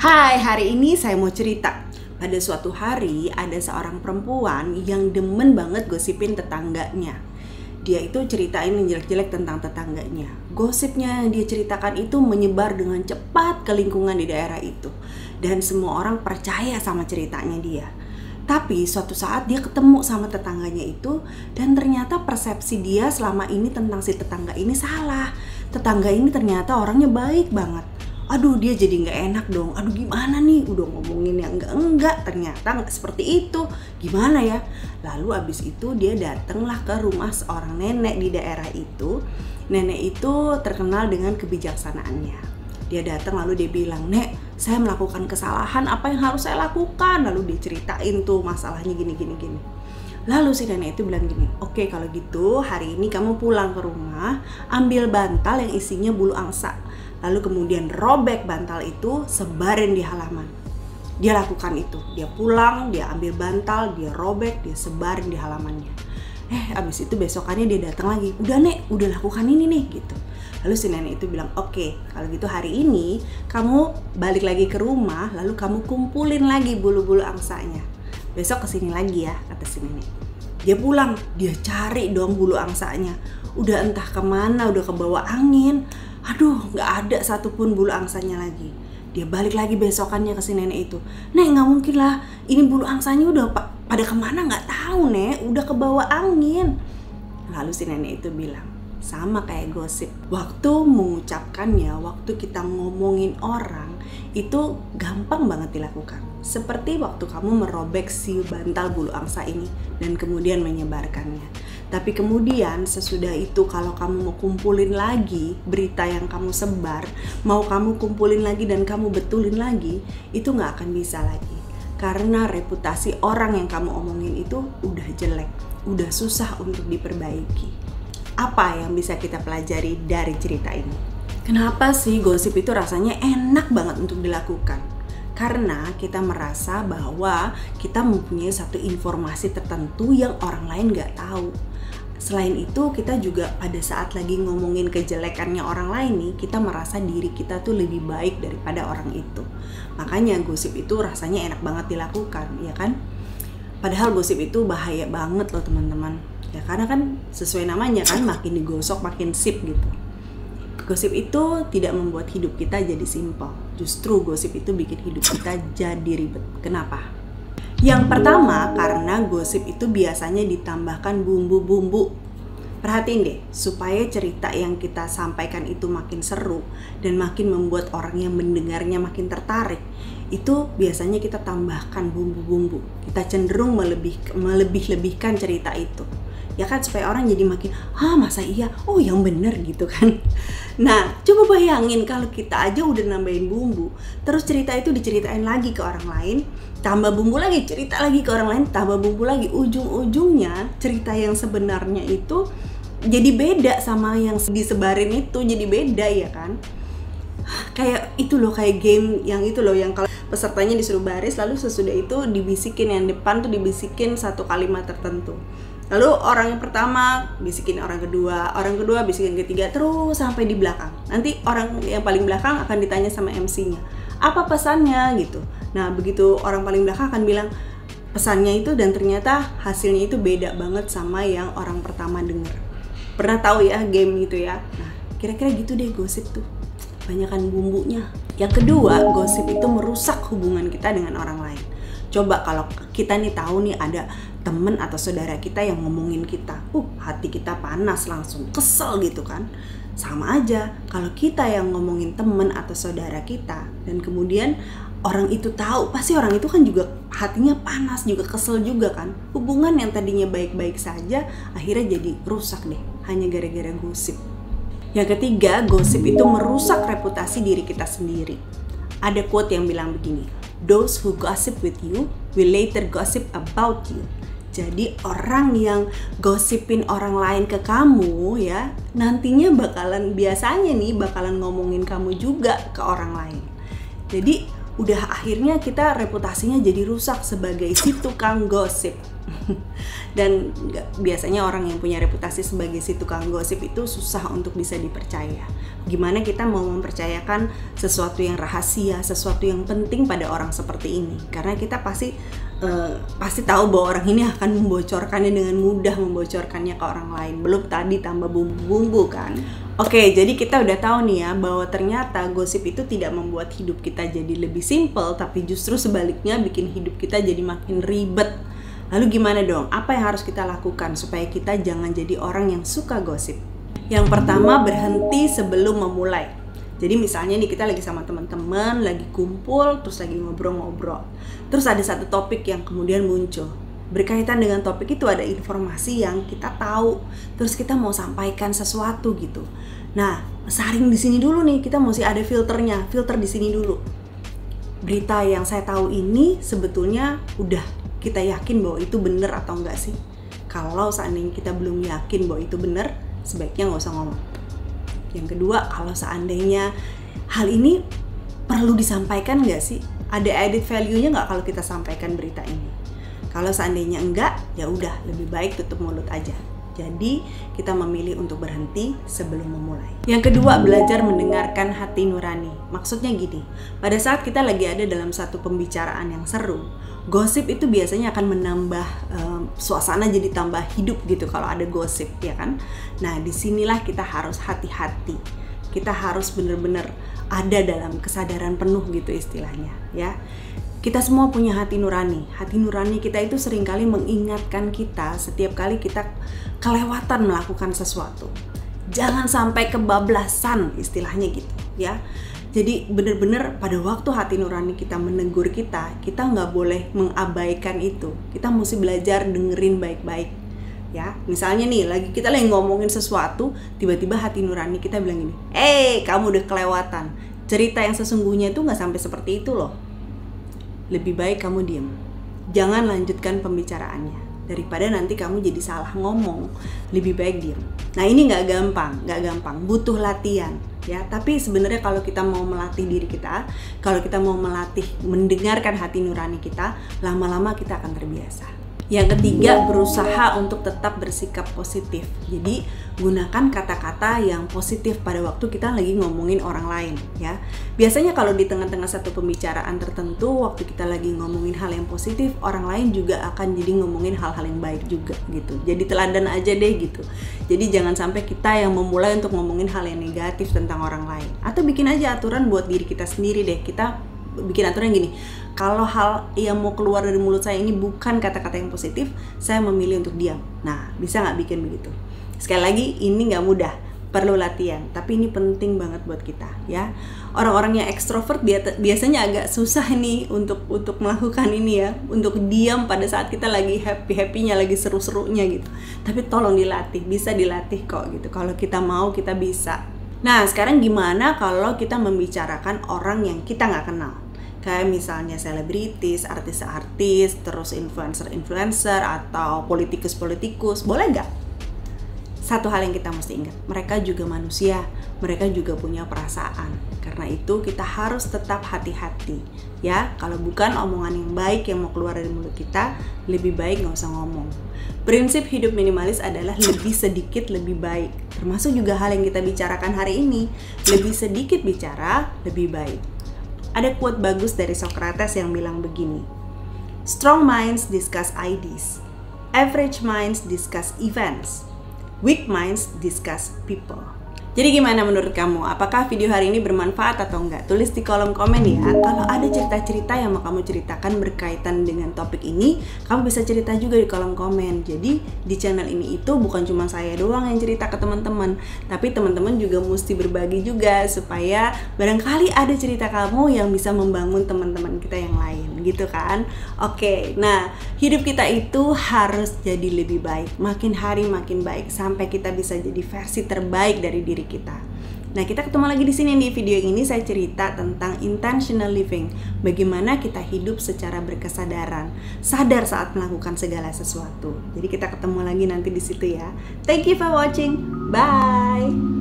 Hai, hari ini saya mau cerita. Pada suatu hari ada seorang perempuan yang demen banget gosipin tetangganya. Dia itu ceritain yang jelek-jelek tentang tetangganya. Gosipnya yang dia ceritakan itu menyebar dengan cepat ke lingkungan di daerah itu. Dan semua orang percaya sama ceritanya dia. Tapi suatu saat dia ketemu sama tetangganya itu, dan ternyata persepsi dia selama ini tentang si tetangga ini salah. Tetangga ini ternyata orangnya baik banget. Aduh, dia jadi nggak enak dong. Aduh, gimana nih, udah ngomongin yang enggak, ternyata nggak seperti itu. Gimana ya? Lalu abis itu dia datanglah ke rumah seorang nenek di daerah itu. Nenek itu terkenal dengan kebijaksanaannya. Dia datang lalu dia bilang, "Nek, saya melakukan kesalahan, apa yang harus saya lakukan?" Lalu diceritain tuh masalahnya gini. Lalu si nenek itu bilang gini, "Oke, kalau gitu hari ini kamu pulang ke rumah, ambil bantal yang isinya bulu angsa. Lalu kemudian robek bantal itu, sebarin di halaman." Dia lakukan itu. Dia pulang, dia ambil bantal, dia robek, dia sebarin di halamannya. Abis itu besokannya dia datang lagi. "Udah Nek, udah lakukan ini nih," gitu. Lalu si nenek itu bilang, "Oke, kalau gitu hari ini kamu balik lagi ke rumah, lalu kamu kumpulin lagi bulu-bulu angsanya. Besok kesini lagi ya," kata si nenek. Dia pulang, dia cari dong bulu angsanya. Udah entah kemana, udah kebawa angin. Aduh, gak ada satupun bulu angsanya lagi. Dia balik lagi besokannya ke si nenek itu. "Nek, gak mungkin lah, ini bulu angsanya udah pada kemana gak tahu Nek, udah kebawa angin." Lalu si nenek itu bilang, sama kayak gosip. Waktu mengucapkannya, waktu kita ngomongin orang, itu gampang banget dilakukan. Seperti waktu kamu merobek si bantal bulu angsa ini dan kemudian menyebarkannya. Tapi kemudian sesudah itu kalau kamu mau kumpulin lagi berita yang kamu sebar, mau kamu kumpulin lagi dan kamu betulin lagi, itu gak akan bisa lagi. Karena reputasi orang yang kamu omongin itu udah jelek, udah susah untuk diperbaiki. Apa yang bisa kita pelajari dari cerita ini? Kenapa sih gosip itu rasanya enak banget untuk dilakukan? Karena kita merasa bahwa kita mempunyai satu informasi tertentu yang orang lain gak tahu. Selain itu, kita juga pada saat lagi ngomongin kejelekannya orang lain nih, kita merasa diri kita tuh lebih baik daripada orang itu. Makanya gosip itu rasanya enak banget dilakukan, ya kan? Padahal gosip itu bahaya banget loh teman-teman. Ya karena kan sesuai namanya kan, makin digosok makin sip gitu. Gosip itu tidak membuat hidup kita jadi simpel. Justru gosip itu bikin hidup kita jadi ribet. Kenapa? Yang pertama, karena gosip itu biasanya ditambahkan bumbu-bumbu. Perhatiin deh, supaya cerita yang kita sampaikan itu makin seru dan makin membuat orang yang mendengarnya makin tertarik, itu biasanya kita tambahkan bumbu-bumbu. Kita cenderung melebih-lebihkan cerita itu. Ya kan, supaya orang jadi makin, masa iya? Oh yang bener gitu kan. Nah, coba bayangin kalau kita aja udah nambahin bumbu, terus cerita itu diceritain lagi ke orang lain, tambah bumbu lagi, cerita lagi ke orang lain, tambah bumbu lagi. Ujung-ujungnya cerita yang sebenarnya itu jadi beda sama yang disebarin itu, jadi beda ya kan. Kayak itu loh, kayak game yang itu loh, yang kalau pesertanya disuruh baris, lalu sesudah itu dibisikin, yang depan tuh dibisikin satu kalimat tertentu. Lalu orang yang pertama bisikin orang kedua bisikin ketiga, terus sampai di belakang. Nanti orang yang paling belakang akan ditanya sama MC-nya, "Apa pesannya?" gitu. Nah, begitu orang paling belakang akan bilang pesannya itu, dan ternyata hasilnya itu beda banget sama yang orang pertama denger. Pernah tahu ya game gitu ya? Nah, kira-kira gitu deh gosip tuh. Banyakan bumbunya. Yang kedua, gosip itu merusak hubungan kita dengan orang lain. Coba kalau kita nih tahu nih ada temen atau saudara kita yang ngomongin kita, hati kita panas langsung, kesel gitu kan. Sama aja kalau kita yang ngomongin temen atau saudara kita dan kemudian orang itu tahu, pasti orang itu kan juga hatinya panas, juga kesel juga kan. Hubungan yang tadinya baik-baik saja akhirnya jadi rusak deh, hanya gara-gara gosip. Yang ketiga, gosip itu merusak reputasi diri kita sendiri. Ada quote yang bilang begini, "Those who gossip with you will later gossip about you." Jadi orang yang gosipin orang lain ke kamu ya, nantinya biasanya bakalan ngomongin kamu juga ke orang lain. Jadi udah akhirnya kita reputasinya jadi rusak sebagai si tukang gosip. Dan biasanya orang yang punya reputasi sebagai si tukang gosip itu susah untuk bisa dipercaya. Gimana kita mau mempercayakan sesuatu yang rahasia, sesuatu yang penting pada orang seperti ini? Karena kita pasti tahu bahwa orang ini akan membocorkannya dengan mudah, membocorkannya ke orang lain. Belum tadi tambah bumbu-bumbu kan. Oke, jadi kita udah tahu nih ya bahwa ternyata gosip itu tidak membuat hidup kita jadi lebih simple, tapi justru sebaliknya bikin hidup kita jadi makin ribet. Lalu gimana dong? Apa yang harus kita lakukan supaya kita jangan jadi orang yang suka gosip? Yang pertama, berhenti sebelum memulai. Jadi misalnya nih kita lagi sama teman-teman, lagi kumpul, terus lagi ngobrol-ngobrol. Terus ada satu topik yang kemudian muncul. Berkaitan dengan topik itu ada informasi yang kita tahu, terus kita mau sampaikan sesuatu gitu. Nah, saring di sini dulu nih, kita mesti ada filternya, filter di sini dulu. Berita yang saya tahu ini sebetulnya udah kita yakin bahwa itu benar atau enggak sih? Kalau seandainya kita belum yakin bahwa itu benar, sebaiknya nggak usah ngomong. Yang kedua, kalau seandainya hal ini perlu disampaikan nggak sih? Ada added value-nya nggak kalau kita sampaikan berita ini? Kalau seandainya enggak, ya udah lebih baik tutup mulut aja. Jadi kita memilih untuk berhenti sebelum memulai. Yang kedua, belajar mendengarkan hati nurani. Maksudnya gini, pada saat kita lagi ada dalam satu pembicaraan yang seru, gosip itu biasanya akan menambah suasana jadi tambah hidup gitu kalau ada gosip, ya kan? Nah, disinilah kita harus hati-hati. Kita harus benar-benar ada dalam kesadaran penuh gitu istilahnya, ya. Kita semua punya hati nurani. Hati nurani kita itu seringkali mengingatkan kita setiap kali kita kelewatan melakukan sesuatu. Jangan sampai kebablasan istilahnya gitu, ya. Jadi benar-benar pada waktu hati nurani kita menegur kita nggak boleh mengabaikan itu. Kita mesti belajar dengerin baik-baik, ya. Misalnya nih, kita lagi ngomongin sesuatu, tiba-tiba hati nurani kita bilang gini, kamu udah kelewatan. Cerita yang sesungguhnya itu nggak sampai seperti itu loh. Lebih baik kamu diam. Jangan lanjutkan pembicaraannya. Daripada nanti kamu jadi salah ngomong, lebih baik diam. Nah, ini nggak gampang, butuh latihan, ya. Tapi sebenarnya kalau kita mau melatih diri kita, kalau kita mau melatih mendengarkan hati nurani kita, lama-lama kita akan terbiasa. Yang ketiga, berusaha untuk tetap bersikap positif. Jadi gunakan kata-kata yang positif pada waktu kita lagi ngomongin orang lain, ya. Biasanya kalau di tengah-tengah satu pembicaraan tertentu, waktu kita lagi ngomongin hal yang positif, orang lain juga akan jadi ngomongin hal-hal yang baik juga gitu. Jadi teladan aja deh gitu. Jadi jangan sampai kita yang memulai untuk ngomongin hal yang negatif tentang orang lain. Atau bikin aja aturan buat diri kita sendiri deh. Kita bikin aturan gini, kalau hal yang mau keluar dari mulut saya ini bukan kata-kata yang positif, saya memilih untuk diam. Nah, bisa nggak bikin begitu? Sekali lagi, ini nggak mudah, perlu latihan, tapi ini penting banget buat kita, ya. Orang-orang yang ekstrovert biasanya agak susah nih untuk melakukan ini ya, untuk diam pada saat kita lagi happy-happynya, lagi seru-serunya gitu. Tapi tolong dilatih, bisa dilatih kok gitu. Kalau kita mau, kita bisa. Nah, sekarang gimana kalau kita membicarakan orang yang kita nggak kenal? Kayak misalnya selebritis, artis-artis, terus influencer-influencer, atau politikus-politikus, boleh nggak? Satu hal yang kita mesti ingat, mereka juga manusia, mereka juga punya perasaan. Karena itu kita harus tetap hati-hati, ya. Kalau bukan omongan yang baik yang mau keluar dari mulut kita, lebih baik nggak usah ngomong. Prinsip hidup minimalis adalah lebih sedikit lebih baik. Termasuk juga hal yang kita bicarakan hari ini, lebih sedikit bicara, lebih baik. Ada quote bagus dari Socrates yang bilang begini, "Strong minds discuss ideas, average minds discuss events, weak minds discuss people." Jadi gimana menurut kamu? Apakah video hari ini bermanfaat atau enggak? Tulis di kolom komen ya. Kalau ada cerita-cerita yang mau kamu ceritakan berkaitan dengan topik ini, kamu bisa cerita juga di kolom komen. Jadi di channel ini itu bukan cuma saya doang yang cerita ke teman-teman, tapi teman-teman juga mesti berbagi juga supaya barangkali ada cerita kamu yang bisa membangun teman-teman kita yang lain, gitu kan? Oke, nah hidup kita itu harus jadi lebih baik, makin hari makin baik sampai kita bisa jadi versi terbaik dari diri kita. Nah, kita ketemu lagi di sini. Di video ini saya cerita tentang intentional living, bagaimana kita hidup secara berkesadaran, sadar saat melakukan segala sesuatu. Jadi kita ketemu lagi nanti di situ ya. Thank you for watching. Bye.